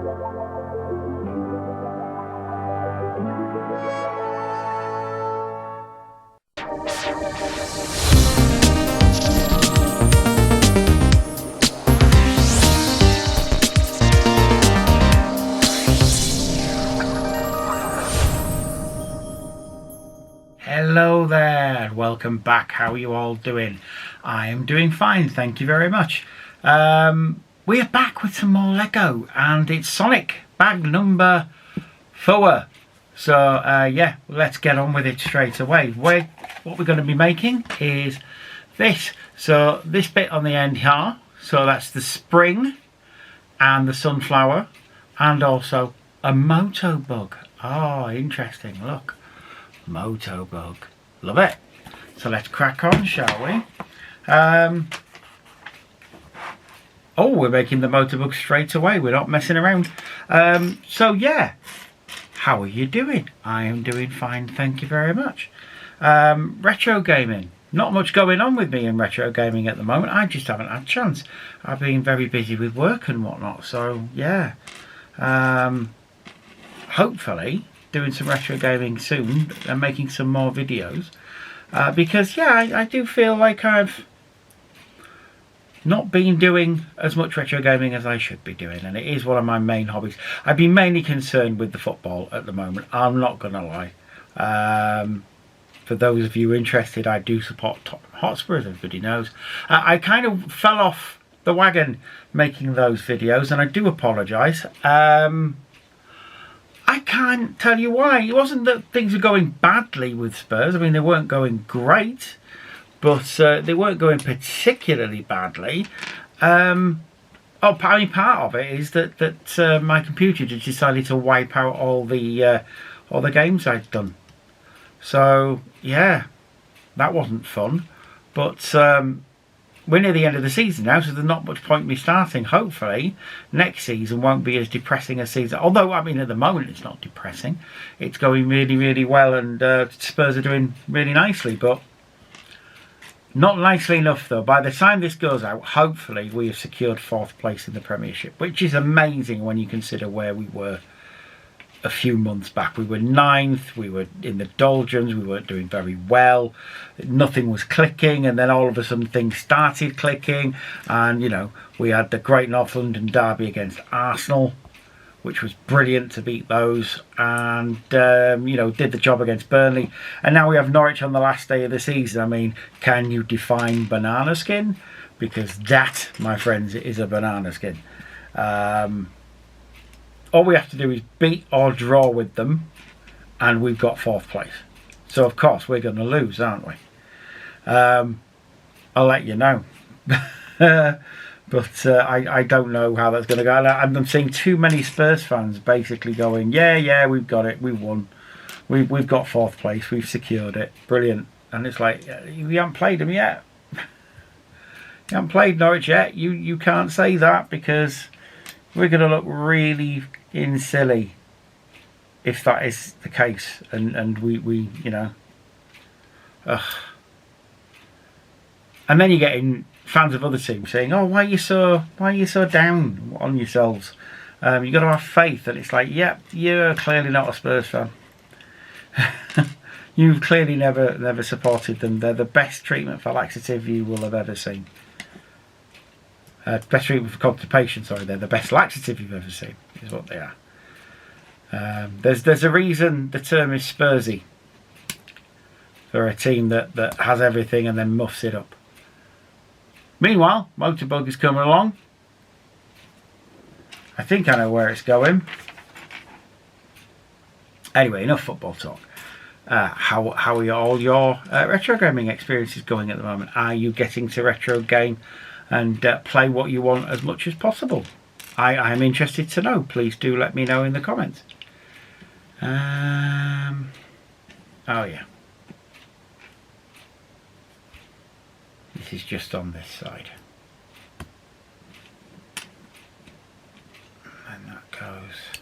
Hello there, welcome back. How are you all doing? I am doing fine, thank you very much. We are back with some more Lego, and it's Sonic bag number 4. So yeah, let's get on with it straight away. What we're going to be making is this. So this bit on the end here, so that's the spring and the sunflower, and also a moto bug. Oh, interesting, look. Moto bug, love it. So let's crack on, shall we? Oh, we're making the motor bug straight away, we're not messing around. So yeah, how are you doing? I am doing fine, thank you very much. Retro gaming, not much going on with me in retro gaming at the moment. I just haven't had a chance. I've been very busy with work and whatnot, so yeah. Hopefully doing some retro gaming soon and making some more videos, because yeah, I do feel like I've not been doing as much retro gaming as I should be doing, and it is one of my main hobbies. I've been mainly concerned with the football at the moment, I'm not gonna lie. For those of you interested, I do support Tottenham Hotspur, as everybody knows. I kind of fell off the wagon making those videos, and I do apologise. I can't tell you why. It wasn't that things were going badly with Spurs. I mean, they weren't going great, but they weren't going particularly badly. I mean, part of it is that my computer just decided to wipe out all the games I'd done. So yeah, that wasn't fun. But we're near the end of the season now, so there's not much point in me starting. Hopefully next season won't be as depressing a season, although I mean at the moment it's not depressing, it's going really, really well, and Spurs are doing really nicely, but not nicely enough though. By the time this goes out, hopefully we have secured 4th place in the Premiership, which is amazing when you consider where we were a few months back. We were 9th, we were in the doldrums, we weren't doing very well, nothing was clicking, and then all of a sudden things started clicking, and you know, we had the Great North London derby against Arsenal, which was brilliant to beat those, and you know, did the job against Burnley, and now we have Norwich on the last day of the season. I mean, can you define banana skin? Because that, my friends, is a banana skin. All we have to do is beat or draw with them, and we've got 4th place. So of course we're going to lose, aren't we? I'll let you know. But I don't know how that's going to go. I'm seeing too many Spurs fans basically going, yeah, we've got it, we won, we've got 4th place, we've secured it, brilliant. And it's like, you haven't played them yet. You haven't played Norwich yet. You can't say that, because we're going to look really silly if that is the case, and we you know, and then you're getting fans of other teams saying, oh, why are you so down on yourselves? You got to have faith. And it's like, yep, you're clearly not a Spurs fan. You've clearly never supported them. They're the best treatment for laxative you will have ever seen. Best treatment for constipation, sorry, they're the best laxative you've ever seen, is what they are. There's a reason the term is Spursy, for a team that has everything and then muffs it up. Meanwhile, Motorbug is coming along. I think I know where it's going. Anyway, enough football talk. How are all your retro gaming experiences going at the moment? Are you getting to retro game and play what you want as much as possible? I am interested to know. Please do let me know in the comments. Oh yeah, this is just on this side, and that goes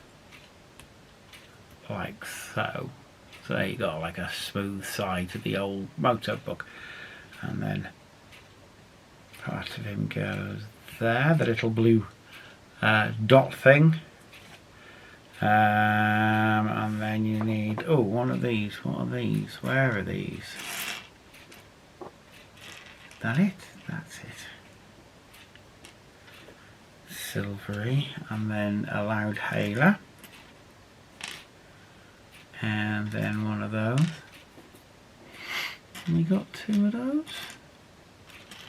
like so. So there you go, like a smooth side to the old Motorbug, and then part of him goes there, the little blue dot thing, And then you need, oh, one of these. What are these? Where are these? That it? That's it. Silvery, and then a loud hailer, and then one of those. And we got two of those.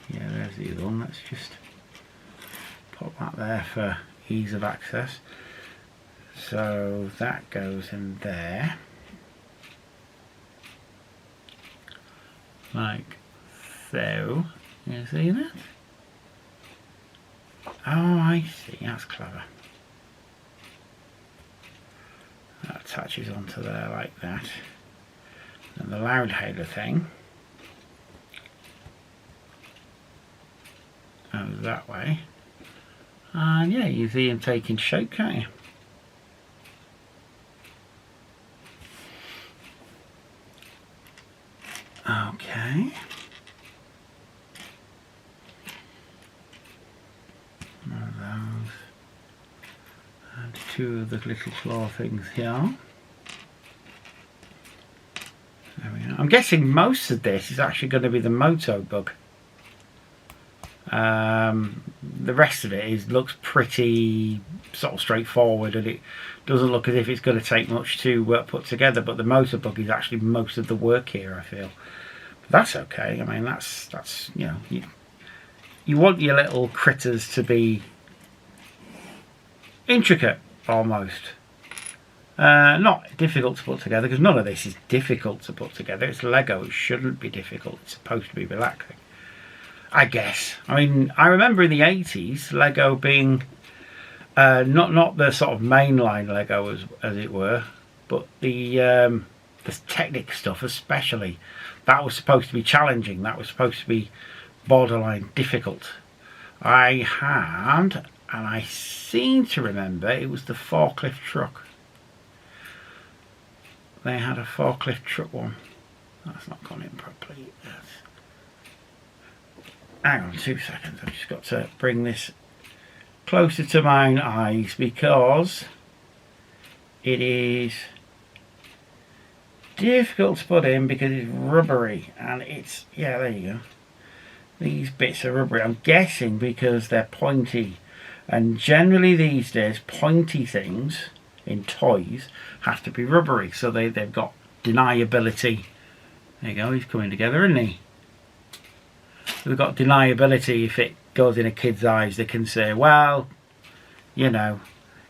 Yeah, there's the other one. Let's just pop that there for ease of access. So that goes in there, like so. You see that? Oh, I see. That's clever. That attaches onto there like that. And the loud hailer thing goes that way. And yeah, you see him taking shape, can't you? Okay. One of those. And two of the little claw things here. There we are. I'm guessing most of this is actually going to be the moto bug. The rest of it looks pretty sort of straightforward, and it doesn't look as if it's going to take much to put together, but the motor bug is actually most of the work here, I feel. But that's okay. I mean, that's you know, you want your little critters to be intricate almost, not difficult to put together, because none of this is difficult to put together. It's Lego. It shouldn't be difficult. It's supposed to be relaxing, I guess. I mean, I remember in the 80s Lego being not the sort of mainline Lego as it were, but the Technic stuff especially. That was supposed to be challenging. That was supposed to be borderline difficult. I had, and I seem to remember, it was the forklift truck. They had a forklift truck one. That's not gone in properly. Hang on 2 seconds. I've just got to bring this closer to my eyes because it is difficult to put in because it's rubbery, and it's, yeah, there you go. These bits are rubbery. I'm guessing because they're pointy, and generally these days pointy things in toys have to be rubbery, so they've got deniability. There you go, he's coming together, isn't he? We've got deniability. If it goes in a kid's eyes, they can say, well, you know,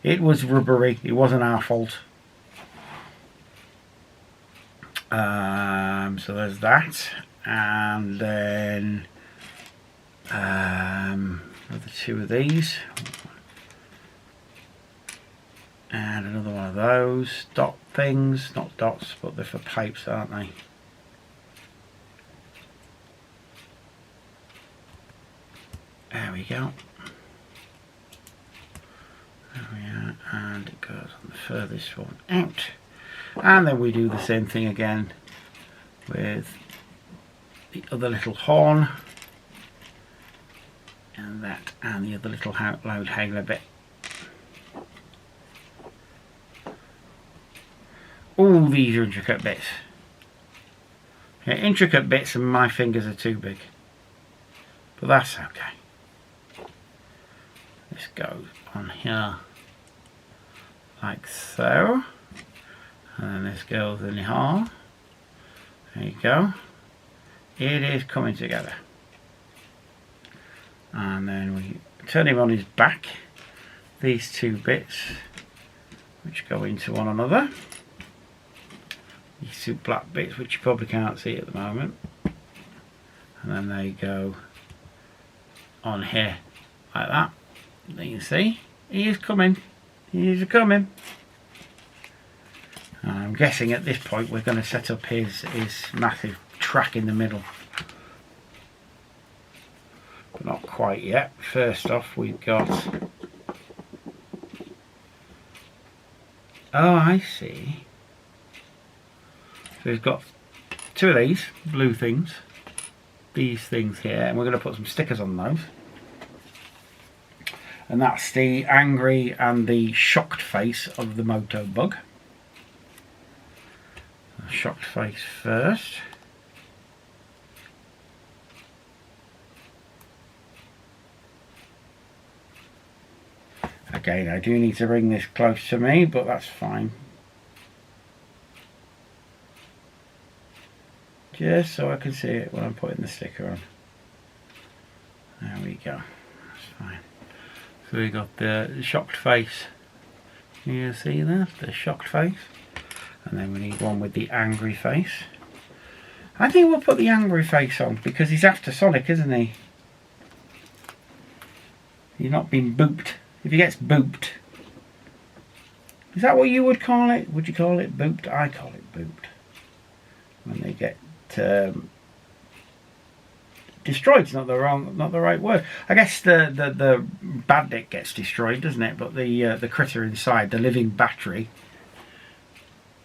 it was rubbery, it wasn't our fault. So there's that, and then another two of these, and another one of those dot things, not dots, but they're for pipes, aren't they? There we go. There we are, and it goes on the furthest one out. And then we do the same thing again with the other little horn, and that, and the other little loud hailer bit. All these are intricate bits. Yeah, intricate bits, and my fingers are too big, but that's okay. This goes on here like so, and then this goes in here. There you go. It is coming together. And then we turn him on his back. These two bits, which go into one another. These two black bits, which you probably can't see at the moment. And then they go on here like that. There you see, he is coming. He is coming. I'm guessing at this point we're going to set up his massive track in the middle, but not quite yet. First off, we've got, oh, I see. So we've got two of these blue things, these things here, and we're going to put some stickers on those. and that's the angry and the shocked face of the moto bug. Shocked face first. Again, I do need to bring this close to me, but that's fine. Just so I can see it when I'm putting the sticker on. There we go. That's fine. So we got the shocked face. You see that? The shocked face. And then we need one with the angry face. I think we'll put the angry face on because he's after Sonic, isn't he? He's not been booped. If he gets booped. Is that what you would call it? Would you call it booped? I call it booped. When they get destroyed is not the right word. I guess the bandit gets destroyed, doesn't it? But the critter inside, the living battery.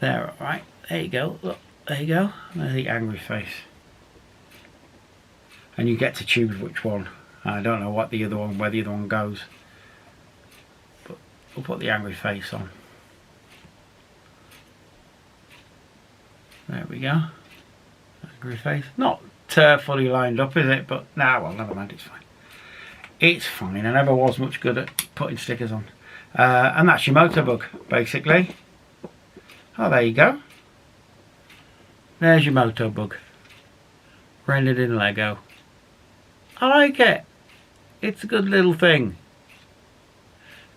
There, right. There you go. Look, there you go. There's the angry face. And you get to choose which one. I don't know what the other one, where the other one goes. But we'll put the angry face on. There we go. Angry face. Not fully lined up, is it? But nah, well, never mind. It's fine. It's fine. I never was much good at putting stickers on. And that's your motor bug, basically. Oh, there you go. There's your moto bug. Rendered in Lego. I like it. It's a good little thing.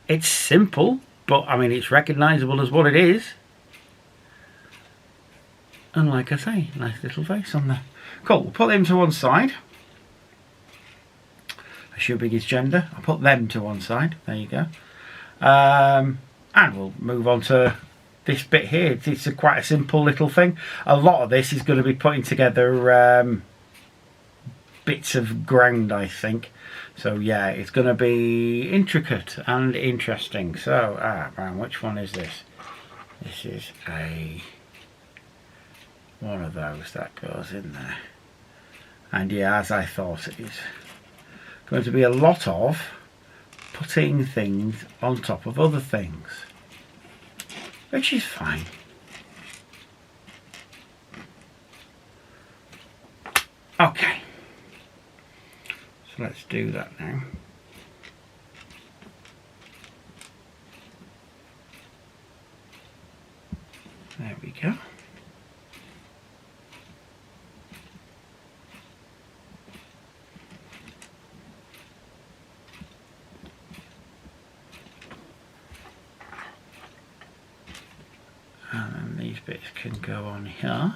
It's simple, but I mean it's recognisable as what it is. And like I say, nice little face on there. Cool, we'll put them to one side. Assuming his gender. I'll put them to one side. There you go. And we'll move on to this bit here. It's quite a simple little thing. A lot of this is going to be putting together bits of ground, I think. So yeah, it's going to be intricate and interesting. So, man, which one is this? This is one of those that goes in there. And yeah, as I thought, it is going to be a lot of putting things on top of other things, which is fine. Okay, so let's do that now. There we go. And then these bits can go on here.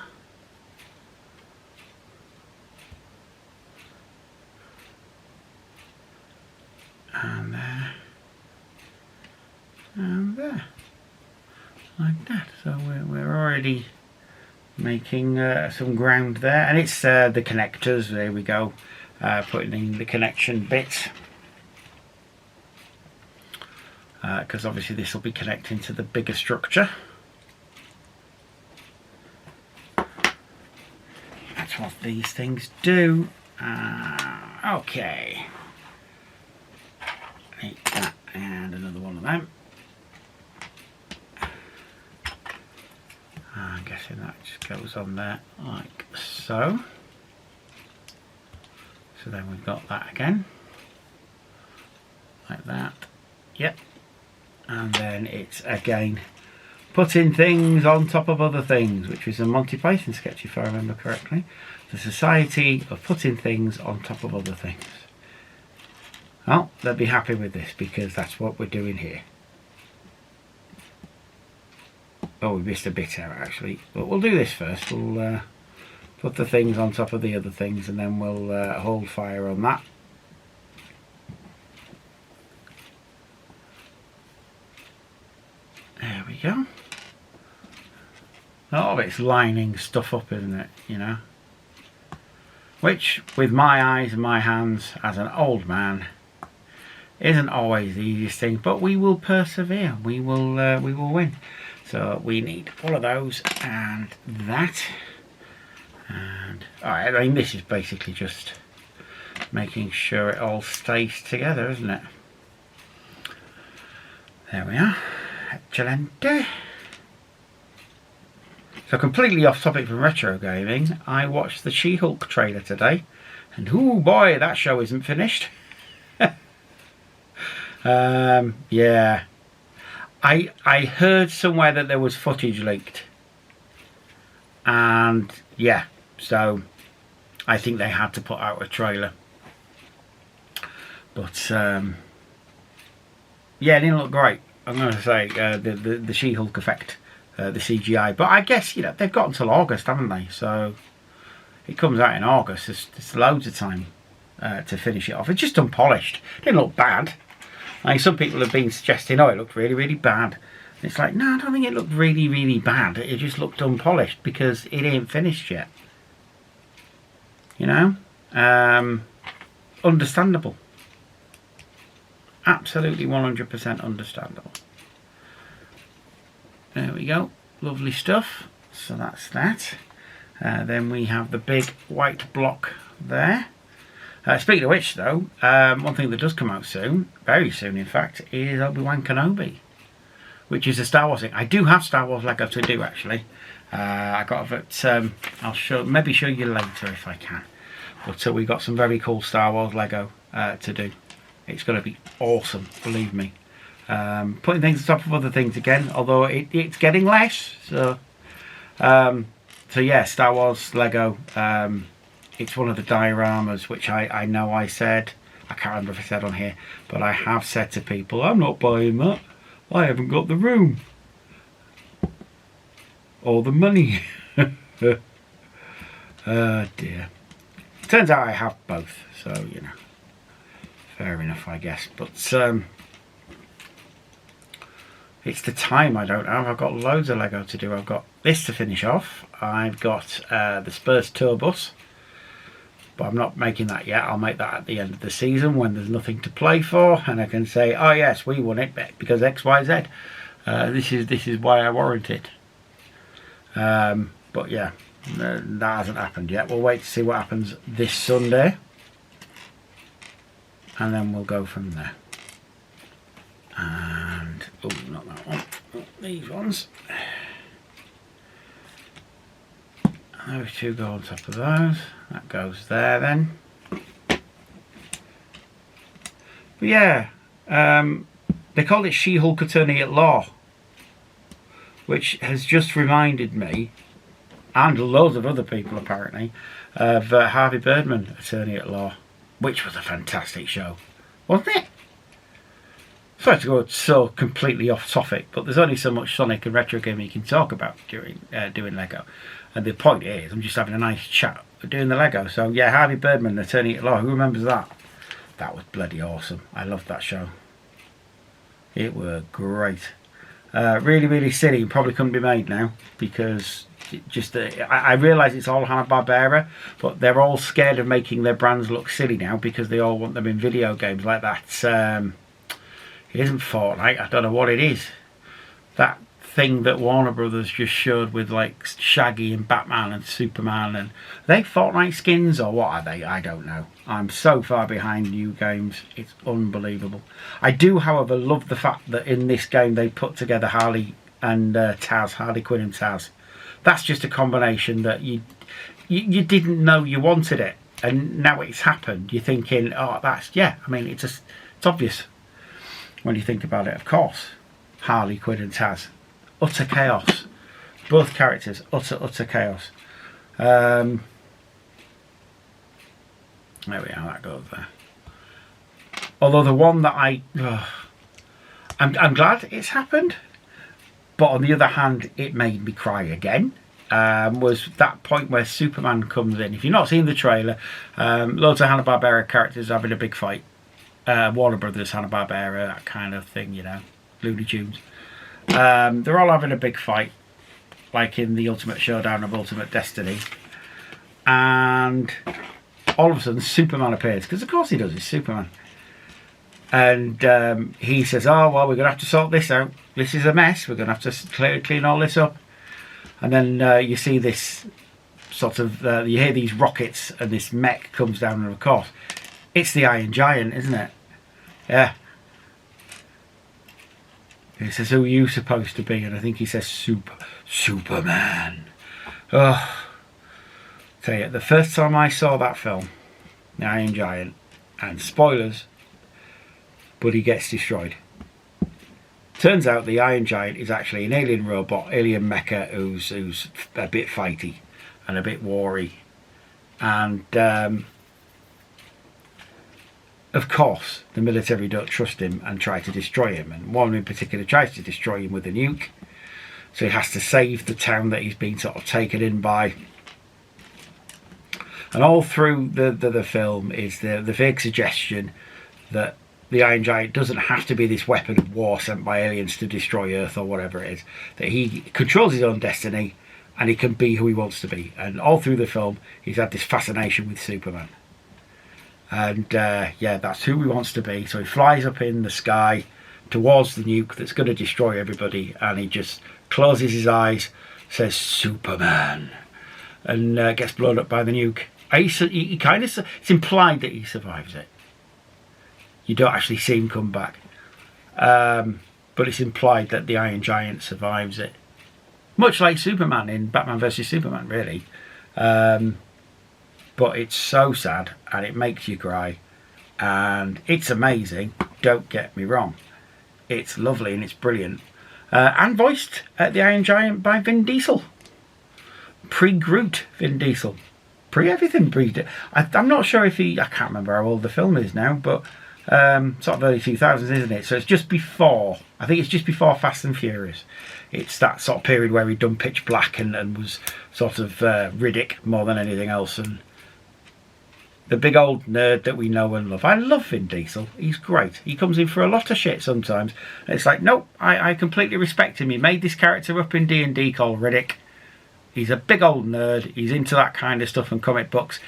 And there. And there. Like that. So we're already making some ground there. And it's the connectors. There we go. Putting in the connection bits. Because obviously this will be connecting to the bigger structure. That's what these things do. Okay. Take that and another one of them. I'm guessing that just goes on there like so. So then we've got that again. Like that. Yep. And then it's again putting things on top of other things, which was a Monty Python sketch if I remember correctly. The Society of Putting Things on Top of Other Things. Well, they'll be happy with this because that's what we're doing here. Oh, we missed a bit out actually, but we'll do this first. We'll put the things on top of the other things and then we'll hold fire on that. There we go. A lot of it's lining stuff up, isn't it? You know, which with my eyes and my hands as an old man isn't always the easiest thing, but we will persevere. We will win. So we need all of those and that. And alright, I mean this is basically just making sure it all stays together, isn't it? There we are. Excelente. So completely off topic from retro gaming, I watched the She-Hulk trailer today, and oh boy, that show isn't finished. Yeah, I heard somewhere that there was footage leaked, and yeah, so I think they had to put out a trailer. But yeah, it didn't look great. I'm going to say the She-Hulk effect. The CGI, but I guess, you know, they've got until August, haven't they? So it comes out in August. There's loads of time to finish it off. It's just unpolished. It didn't look bad. Like, some people have been suggesting, oh, it looked really, really bad. And it's like, no, I don't think it looked really, really bad. It just looked unpolished because it ain't finished yet. You know, understandable. Absolutely 100% understandable. There we go, lovely stuff. So that's that. Then we have the big white block there. Speaking of which though, one thing that does come out soon, very soon in fact, is Obi-Wan Kenobi, which is a Star Wars thing. I do have Star Wars Lego to do actually. I got it, I'll maybe show you later if I can. But we got some very cool Star Wars Lego to do. It's going to be awesome, believe me. Putting things on top of other things again, although it's getting less. So yeah, Star Wars Lego. It's one of the dioramas which I know I said, I can't remember if I said on here, but I have said to people, I'm not buying that. I haven't got the room or the money. Dear. Turns out I have both, so you know, fair enough, I guess. But it's the time I don't have. I've got loads of Lego to do. I've got this to finish off. I've got the Spurs tour bus, but I'm not making that yet. I'll make that at the end of the season when there's nothing to play for, and I can say, oh yes, we won it because X, Y, Z. This is why I warrant it. But yeah, that hasn't happened yet. We'll wait to see what happens this Sunday, and then we'll go from there. And oh, not that one. Oh, these ones. Those two go on top of those. That goes there then. But yeah, they call it She-Hulk Attorney at Law, which has just reminded me, and loads of other people apparently, of Harvey Birdman Attorney at Law, which was a fantastic show, wasn't it? Sorry to go so completely off topic, but there's only so much Sonic and retro gaming you can talk about during doing Lego. And the point is, I'm just having a nice chat doing the Lego. So yeah, Harvey Birdman, Attorney at Law. Who remembers that? That was bloody awesome. I loved that show. It were great. Really, really silly. It probably couldn't be made now because I realise it's all Hanna-Barbera, but they're all scared of making their brands look silly now because they all want them in video games like that. It isn't Fortnite, I don't know what it is. That thing that Warner Brothers just showed with like Shaggy and Batman and Superman, and are they Fortnite skins or what are they? I don't know. I'm so far behind new games, it's unbelievable. I do, however, love the fact that in this game they put together Harley and Taz, Harley Quinn and Taz. That's just a combination that you didn't know you wanted it, and now it's happened. You're thinking, oh, that's, yeah, I mean, it's obvious when you think about it, of course. Harley Quinn and Taz. Utter chaos. Both characters, utter chaos. There we are, that goes there. Although the one that I'm glad it's happened, but on the other hand, it made me cry again. Was that point where Superman comes in. If you've not seen the trailer, loads of Hanna-Barbera characters having a big fight. Warner Brothers, Hanna-Barbera, that kind of thing, you know, Looney Tunes. They're all having a big fight, like in the Ultimate Showdown of Ultimate Destiny. And all of a sudden, Superman appears, because of course he does, it's Superman. And he says, oh, well, we're going to have to sort this out. This is a mess. We're going to have to clean all this up. And then you see this sort of, you hear these rockets and this mech comes down, and of course, it's the Iron Giant, isn't it? Yeah. He says, "Who are you supposed to be?" And I think he says, Superman. Oh, tell you, the first time I saw that film, The Iron Giant, and spoilers, but he gets destroyed. Turns out the Iron Giant is actually an alien robot, alien mecha, who's a bit fighty and a bit wary. And of course, the military don't trust him and try to destroy him. And one in particular tries to destroy him with a nuke. So he has to save the town that he's been sort of taken in by. And all through the film is the vague suggestion that the Iron Giant doesn't have to be this weapon of war sent by aliens to destroy Earth or whatever it is. That he controls his own destiny and he can be who he wants to be. And all through the film, he's had this fascination with Superman. And yeah, that's who he wants to be. So he flies up in the sky towards the nuke that's going to destroy everybody, and he just closes his eyes, says Superman, and gets blown up by the nuke. He kind of, it's implied that he survives it. You don't actually see him come back, but it's implied that the Iron Giant survives it, much like Superman in Batman vs Superman, really. But it's so sad and it makes you cry, and it's amazing, don't get me wrong. It's lovely and it's brilliant, and voiced the Iron Giant by Vin Diesel. Pre-Groot Vin Diesel, pre-everything. I'm not sure if I can't remember how old the film is now, but sort of early 2000s, isn't it? So it's just before, I think it's just before Fast and Furious. It's that sort of period where he'd done Pitch Black and was sort of Riddick more than anything else, and the big old nerd that we know and love. I love Vin Diesel. He's great. He comes in for a lot of shit sometimes. And it's like, nope, I completely respect him. He made this character up in D&D called Riddick. He's a big old nerd. He's into that kind of stuff and comic books.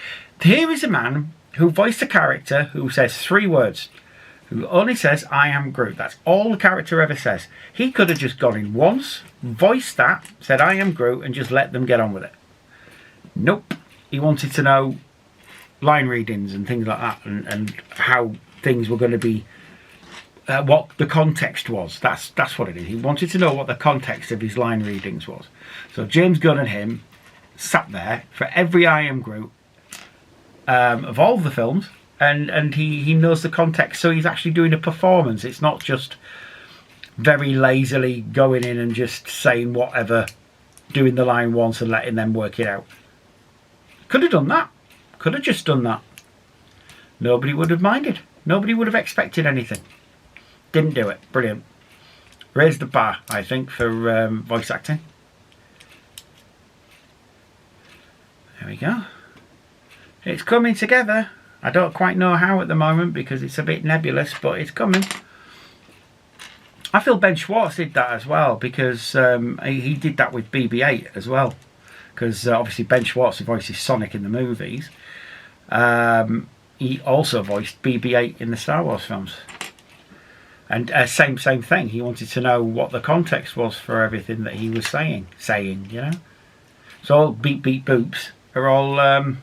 Here is a man who voiced a character who says 3 words. Who only says, "I am Groot." That's all the character ever says. He could have just gone in once, voiced that, said, "I am Groot," and just let them get on with it. Nope. He wanted to know line readings and things like that, and how things were going to be, what the context was. That's what it is. He wanted to know what the context of his line readings was. So James Gunn and him sat there for every "I am Groot" of all the films, and he knows the context, so he's actually doing a performance. It's not just very lazily going in and just saying whatever, doing the line once and letting them work it out. Could have done that. Could have just done that. Nobody would have minded. Nobody would have expected anything. Didn't do it. Brilliant. Raised the bar, I think, for voice acting. There we go. It's coming together. I don't quite know how at the moment because it's a bit nebulous, but it's coming. I feel Ben Schwartz did that as well, because he did that with BB-8 as well. Because obviously Ben Schwartz voices Sonic in the movies. He also voiced BB-8 in the Star Wars films. And same thing. He wanted to know what the context was for everything that he was saying, you know. So all beep beep boops are all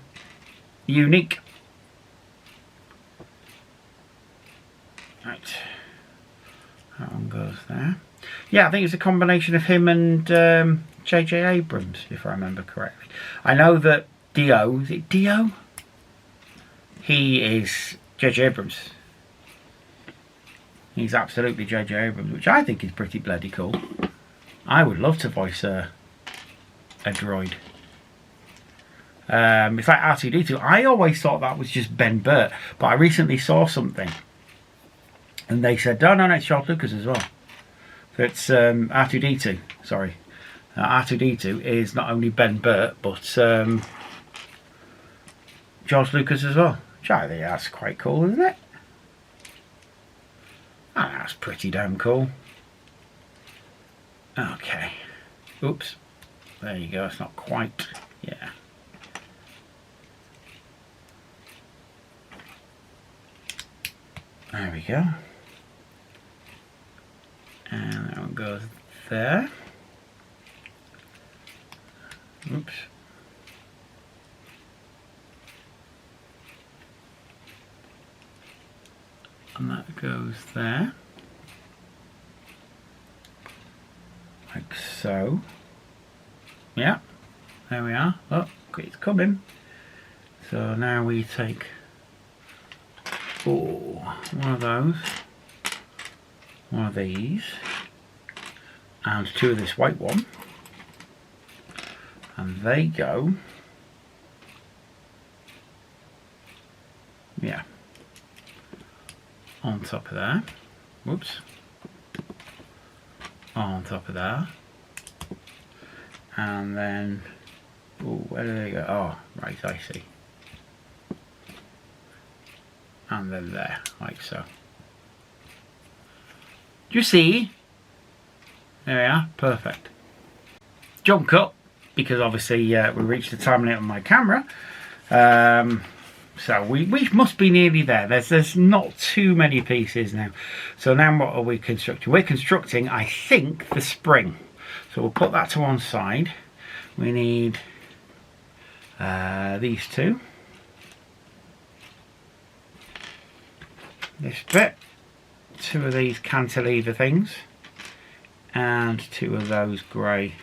unique. Right. That one goes there. Yeah, I think it's a combination of him and J.J. Abrams, if I remember correctly. I know that Dio, is it Dio? He is J.J. Abrams. He's absolutely J.J. Abrams, which I think is pretty bloody cool. I would love to voice a droid. It's like R2-D2. I always thought that was just Ben Burt, but I recently saw something, and they said, no, it's George Lucas as well. So it's R2-D2. Sorry, R2-D2 is not only Ben Burt, but George Lucas as well. Which I think that's quite cool, isn't it? Oh, that's pretty damn cool. Okay. Oops. There you go. It's not quite. Yeah. There we go. And that one goes there. Oops. And that goes there. like so. Yeah, there we are. Oh, it's coming. So now we take one of those, one of these, and two of this white one, and they go, yeah, on top of there. Whoops. On top of there. And then, where do they go? Oh, right, I see. And then there, like so. Do you see? There we are, perfect. Jump cut, because obviously we reached the time limit on my camera. So we must be nearly there. There's not too many pieces now. So now what are we constructing? We're constructing, I think, the spring. So we'll put that to one side. We need these two. This bit. Two of these cantilever things. And two of those grey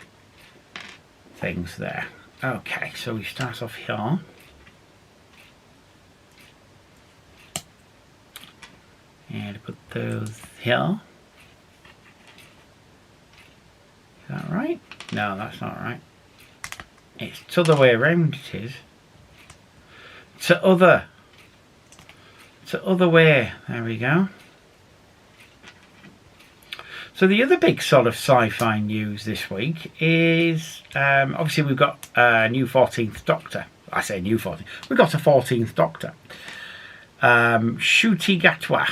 things there. Okay, so we start off here. And put those here. Is that right? No, that's not right. It's the other way around, it is. To other way. There we go. So the other big sort of sci-fi news this week is obviously we've got a new 14th Doctor. I say new 14th. We've got a 14th Doctor. Ncuti Gatwa.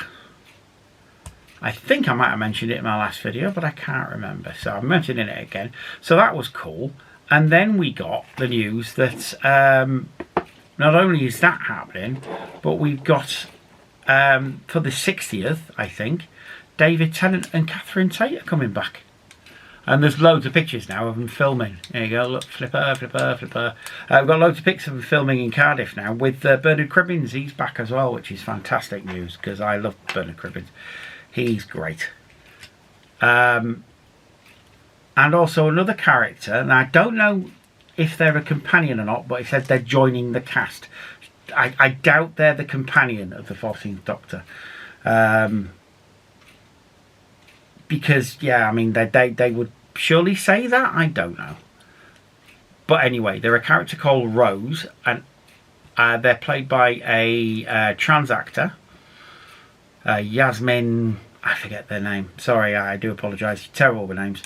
I think I might have mentioned it in my last video, but I can't remember. So I'm mentioning it again. So that was cool. And then we got the news that not only is that happening, but we've got, for the 60th, I think, David Tennant and Catherine Tate are coming back. And there's loads of pictures now of them filming. There you go, look, flipper, flipper, flipper. We've got loads of pictures of them filming in Cardiff now with Bernard Cribbins. He's back as well, which is fantastic news because I love Bernard Cribbins. He's great. And also another character, and I don't know if they're a companion or not, but it said they're joining the cast. I doubt they're the companion of the 14th Doctor. Because, yeah, I mean, they would surely say that? I don't know. But anyway, they're a character called Rose, and they're played by a trans actor. Yasmin, I forget their name. Sorry, I do apologise. Terrible with names.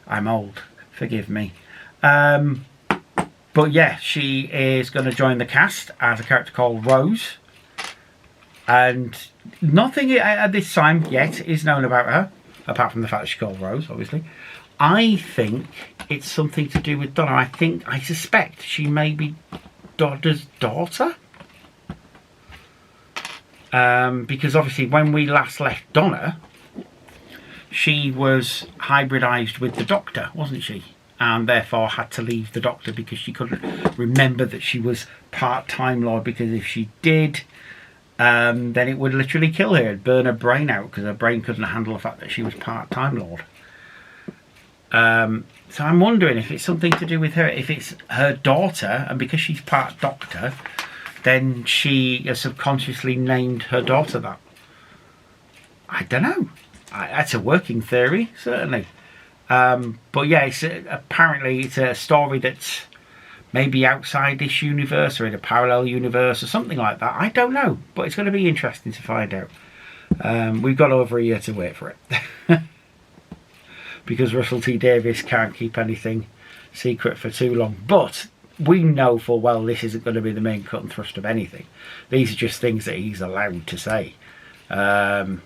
I'm old. Forgive me. But yeah, she is going to join the cast as a character called Rose. And nothing at this time yet is known about her, apart from the fact that she's called Rose, obviously. I think it's something to do with Donna. I suspect she may be Dodda's daughter. Because obviously when we last left Donna, she was hybridised with the Doctor, wasn't she? And therefore had to leave the Doctor because she couldn't remember that she was part Time Lord, because if she did, then it would literally kill her. It'd burn her brain out because her brain couldn't handle the fact that she was part Time Lord. So I'm wondering if it's something to do with her, if it's her daughter, and because she's part Doctor, then she has subconsciously named her daughter that. I don't know. That's a working theory, certainly. But yeah, apparently it's a story that's maybe outside this universe or in a parallel universe or something like that. I don't know, but it's going to be interesting to find out. We've got over a year to wait for it. Because Russell T Davies can't keep anything secret for too long. But we know full well this isn't going to be the main cut and thrust of anything. These are just things that he's allowed to say. And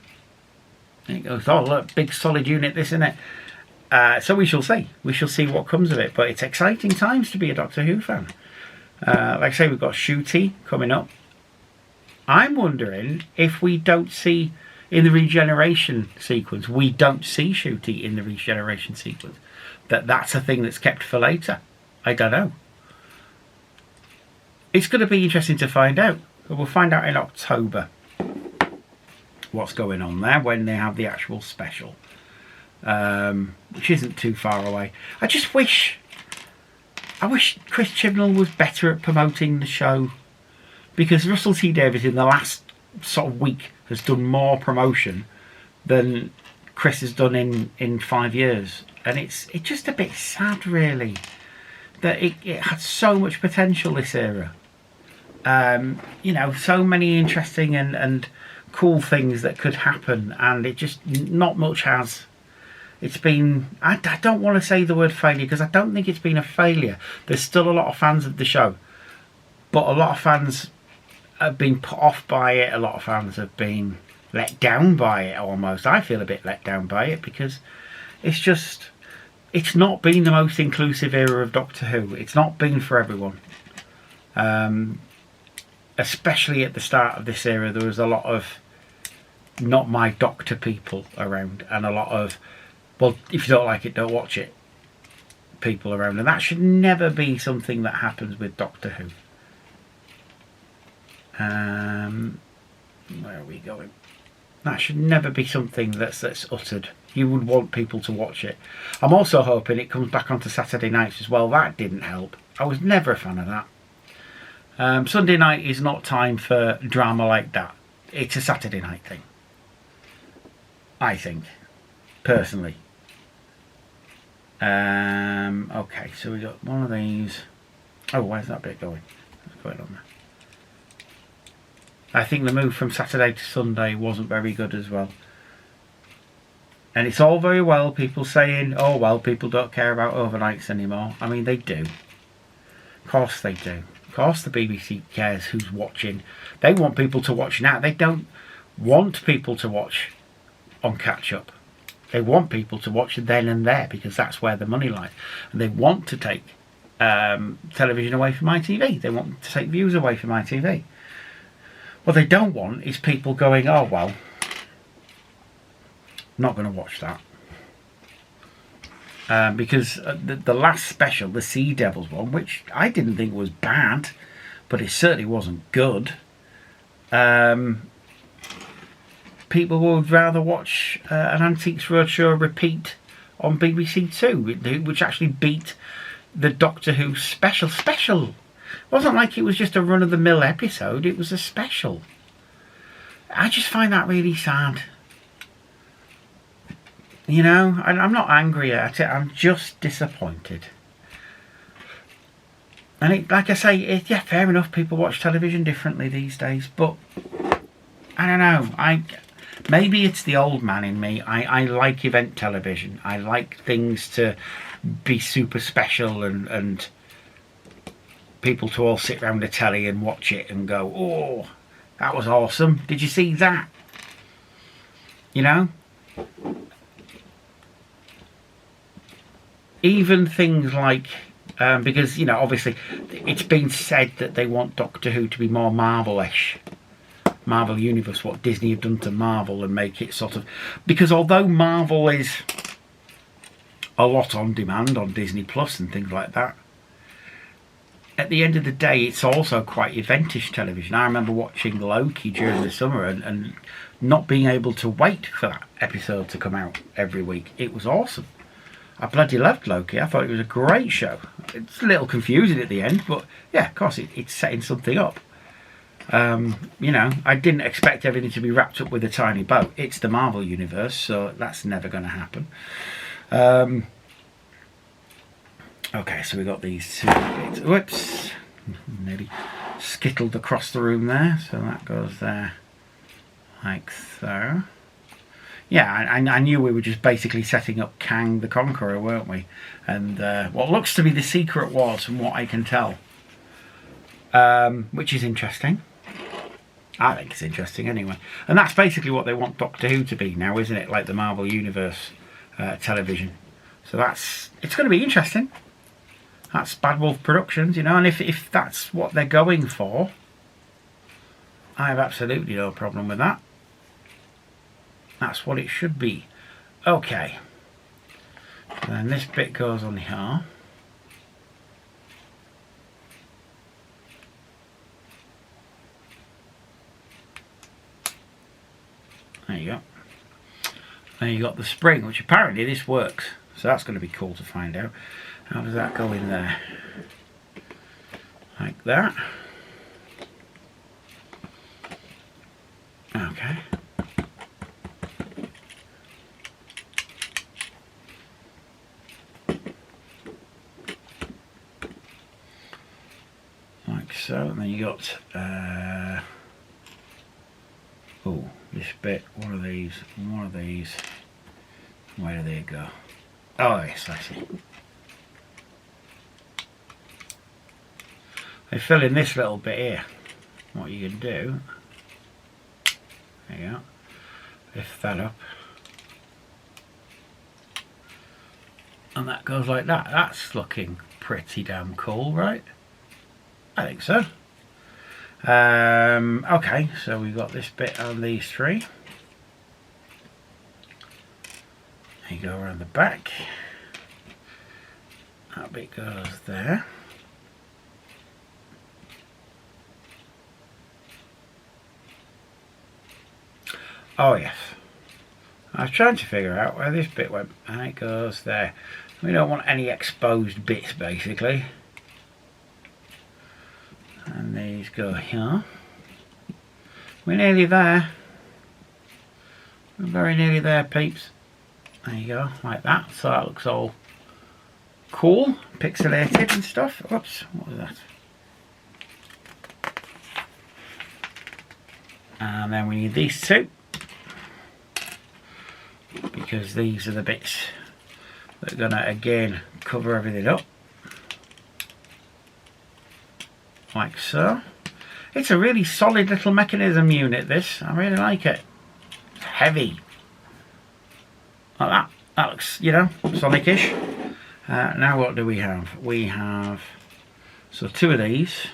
it goes, oh look, big solid unit, this, isn't it? So we shall see. We shall see what comes of it. But it's exciting times to be a Doctor Who fan. Like I say, we've got Ncuti coming up. I'm wondering if we don't see, in the regeneration sequence, we don't see Ncuti in the regeneration sequence. That's a thing that's kept for later. I don't know. It's going to be interesting to find out. We'll find out in October what's going on there when they have the actual special. which isn't too far away. I wish Chris Chibnall was better at promoting the show, because Russell T Davies in the last sort of week has done more promotion than Chris has done in 5 years, and it's just a bit sad, really, that it had so much potential, this era. So many interesting and cool things that could happen, and it just not much has. It's been, I don't want to say the word failure, because I don't think it's been a failure. There's still a lot of fans of the show, but a lot of fans have been put off by it. A lot of fans have been let down by it, almost. I feel a bit let down by it, because it's not been the most inclusive era of Doctor Who. It's not been for everyone. Especially at the start of this era, there was a lot of not my Doctor people around, and a lot of, well, if you don't like it, don't watch it people around, and that should never be something that happens with Doctor Who. Where are we going? That should never be something that's uttered. You would want people to watch it. I'm also hoping it comes back onto Saturday nights as well. That didn't help. I was never a fan of that. Sunday night is not time for drama like that. It's a Saturday night thing, I think, personally. Okay, so we got one of these. Oh, where's that bit going? What's going on there? I think the move from Saturday to Sunday wasn't very good as well. And it's all very well people saying, oh well, people don't care about overnights anymore. I mean, they do. Of course they do. Of course the BBC cares who's watching. They want people to watch now. They don't want people to watch on catch-up. They want people to watch then and there, because that's where the money lies. And they want to take television away from ITV. They want to take views away from ITV. What they don't want is people going, oh well, I'm not going to watch that. Because the last special, the Sea Devils one, which I didn't think was bad, but it certainly wasn't good. People would rather watch an Antiques Roadshow repeat on BBC Two, which actually beat the Doctor Who special. It wasn't like it was just a run-of-the-mill episode, it was a special. I just find that really sad. You know, I'm not angry at it, I'm just disappointed. And it, like I say, yeah, fair enough, people watch television differently these days, but I don't know, maybe it's the old man in me. I like event television. I like things to be super special and people to all sit around the telly and watch it and go, oh, that was awesome. Did you see that? You know? Even things like, because, you know, obviously it's been said that they want Doctor Who to be more Marvel-ish. Marvel Universe, what Disney have done to Marvel, and make it sort of... Because although Marvel is a lot on demand on Disney Plus and things like that, at the end of the day, it's also quite eventish television. I remember watching Loki during the summer and not being able to wait for that episode to come out every week. It was awesome. I bloody loved Loki. I thought it was a great show. It's a little confusing at the end, but yeah, of course, it's setting something up. You know, I didn't expect everything to be wrapped up with a tiny bow. It's the Marvel Universe, so that's never going to happen. Okay, so we got these two bits. Whoops, nearly skittled across the room there. So that goes there, like so. Yeah, I knew we were just basically setting up Kang the Conqueror, weren't we? And what looks to be the secret was, from what I can tell, which is interesting. I think it's interesting anyway. And that's basically what they want Doctor Who to be now, isn't it? Like the Marvel Universe television. So it's going to be interesting. That's Bad Wolf Productions, you know, and if that's what they're going for, I have absolutely no problem with that. That's what it should be. Okay. Then this bit goes on here. There you go. And you got the spring, which apparently this works. So that's going to be cool to find out. How does that go in there? Like that. Okay. Like so, and then you got oh, this bit, one of these, where do they go? Oh yes, I see. They fill in this little bit here. What you can do, there you go, lift that up, and that goes like that. That's looking pretty damn cool, right? I think so. Okay, so we've got this bit on these three. You go around the back. That bit goes there. Oh yes. I was trying to figure out where this bit went, and it goes there. We don't want any exposed bits, basically. And these go here. We're nearly there. We're very nearly there, peeps. There you go, like that. So that looks all cool, pixelated and stuff. Oops, what was that? And then we need these two, because these are the bits that are going to again cover everything up. Like so. It's a really solid little mechanism unit, this. I really like it. It's heavy. Like that. That looks, you know, Sonic-ish. Now what do we have? We have, so two of these.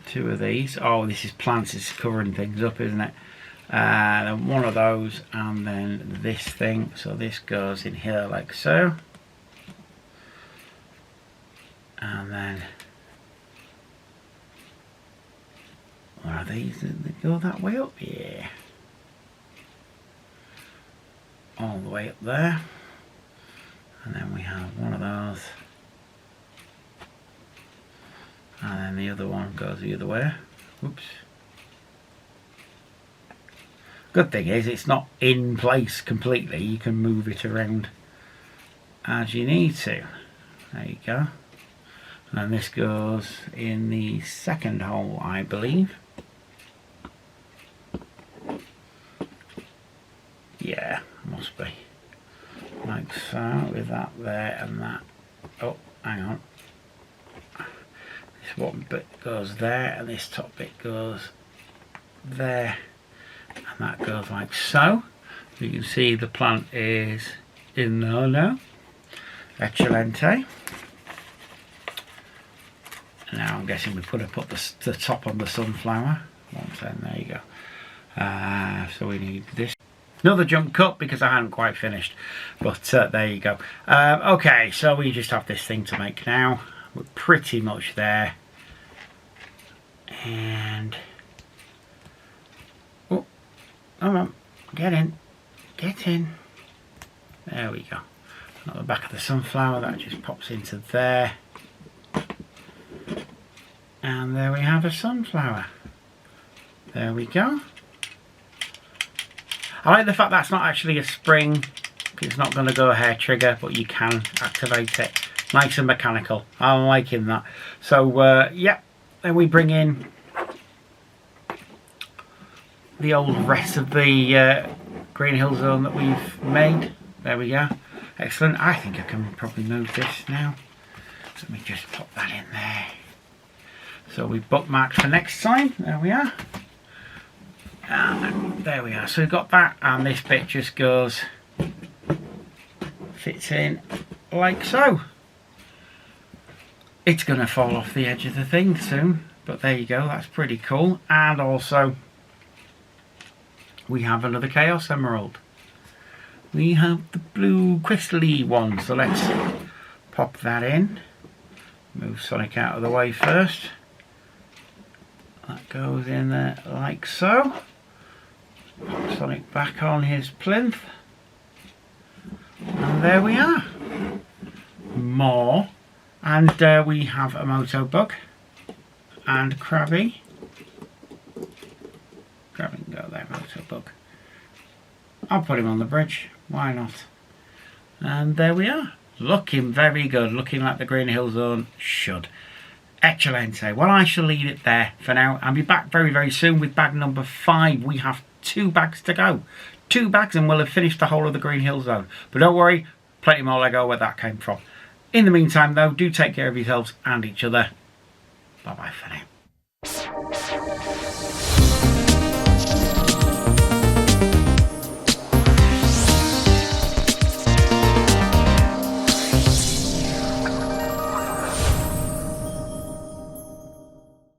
Two of these. Oh, this is plants. It's covering things up, isn't it? And one of those, and then this thing. So this goes in here like so. And then one of these that go that way up, yeah. All the way up there. And then we have one of those. And then the other one goes the other way. Oops. Good thing is it's not in place completely. You can move it around as you need to. There you go. And this goes in the second hole, I believe. Yeah, must be. Like so, with that there and that. Oh, hang on. This one bit goes there, and this top bit goes there. And that goes like so. So you can see the plant is in there now. Excelente. Now I'm guessing we put the top on the sunflower. There you go. So we need this. Another jump cut because I hadn't quite finished. But there you go. Okay, so we just have this thing to make now. We're pretty much there. And... oh, come on. Get in. Get in. There we go. At the back of the sunflower, that just pops into there. And there we have a sunflower. There we go. I like the fact that's not actually a spring. It's not going to go a hair trigger, but you can activate it. Nice and mechanical. I'm liking that. So, yeah. Then we bring in the old rest of the Green Hill Zone that we've made. There we go. Excellent. I think I can probably move this now. Let me just pop that in there. So we bookmarked for next time. There we are. And there we are. So we've got that, and this bit just goes, fits in like so. It's going to fall off the edge of the thing soon, but there you go. That's pretty cool. And also, we have another Chaos Emerald. We have the blue crystal-y one. So let's pop that in. Move Sonic out of the way first. That goes in there like so. Sonic back on his plinth. And there we are. More. And we have a moto bug. And Krabby. Krabby can go there, moto bug. I'll put him on the bridge. Why not? And there we are. Looking very good. Looking like the Green Hill Zone should. Excelente. Well, I shall leave it there for now. I'll be back very, very soon with bag number 5. We have 2 bags to go. 2 bags and we'll have finished the whole of the Green Hill Zone. But don't worry, plenty more Lego where that came from. In the meantime, though, do take care of yourselves and each other. Bye-bye for now.